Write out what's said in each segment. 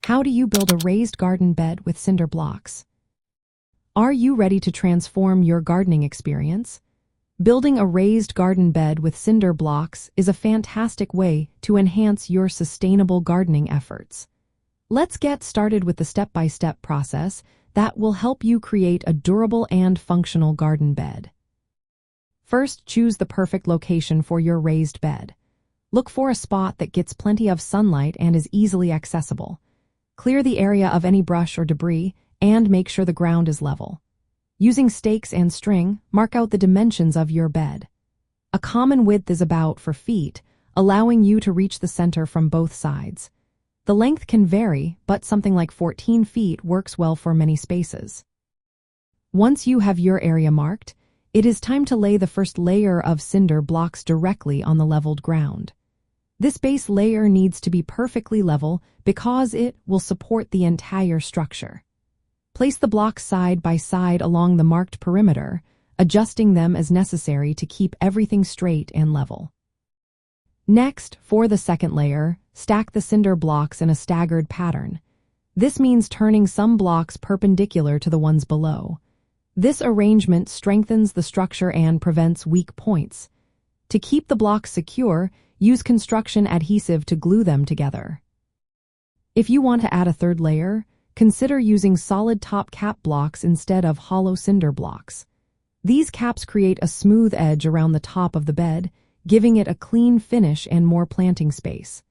How do you build a raised garden bed with cinder blocks? Are you ready to transform your gardening experience? Building a raised garden bed with cinder blocks is a fantastic way to enhance your sustainable gardening efforts. Let's get started with the step-by-step process that will help you create a durable and functional garden bed. First, choose the perfect location for your raised bed. Look for a spot that gets plenty of sunlight and is easily accessible. Clear the area of any brush or debris and make sure the ground is level. Using stakes and string, mark out the dimensions of your bed. A common width is about 4 feet, allowing you to reach the center from both sides. The length can vary, but something like 14 feet works well for many spaces. Once you have your area marked, it is time to lay the first layer of cinder blocks directly on the leveled ground. This base layer needs to be perfectly level because it will support the entire structure. Place the blocks side by side along the marked perimeter, adjusting them as necessary to keep everything straight and level. Next, for the second layer, stack the cinder blocks in a staggered pattern. This means turning some blocks perpendicular to the ones below. This arrangement strengthens the structure and prevents weak points. To keep the blocks secure, use construction adhesive to glue them together. If you want to add a third layer, consider using solid top cap blocks instead of hollow cinder blocks. These caps create a smooth edge around the top of the bed, giving it a clean finish and more planting space.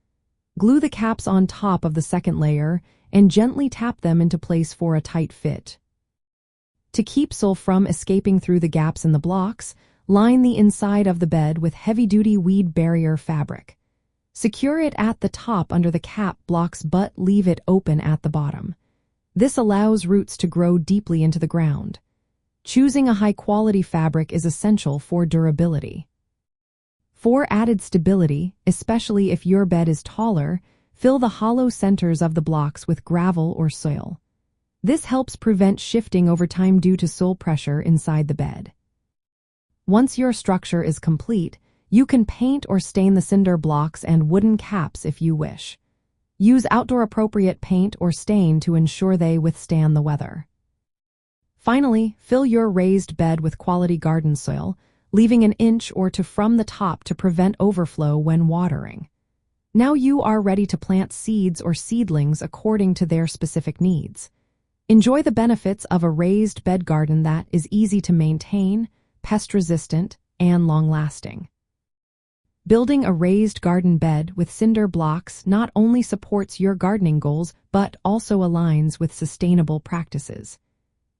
Glue the caps on top of the second layer and gently tap them into place for a tight fit. To keep soil from escaping through the gaps in the blocks, line the inside of the bed with heavy-duty weed barrier fabric. Secure it at the top under the cap blocks but leave it open at the bottom. This allows roots to grow deeply into the ground. Choosing a high-quality fabric is essential for durability. For added stability, especially if your bed is taller, fill the hollow centers of the blocks with gravel or soil. This helps prevent shifting over time due to soil pressure inside the bed. Once your structure is complete, you can paint or stain the cinder blocks and wooden caps if you wish. Use outdoor-appropriate paint or stain to ensure they withstand the weather. Finally, fill your raised bed with quality garden soil, leaving 1 inch or 2 from the top to prevent overflow when watering. Now you are ready to plant seeds or seedlings according to their specific needs. Enjoy the benefits of a raised bed garden that is easy to maintain, pest-resistant, and long-lasting. Building a raised garden bed with cinder blocks not only supports your gardening goals but also aligns with sustainable practices.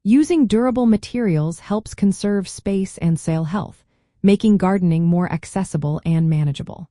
Using durable materials helps conserve space and soil health, making gardening more accessible and manageable.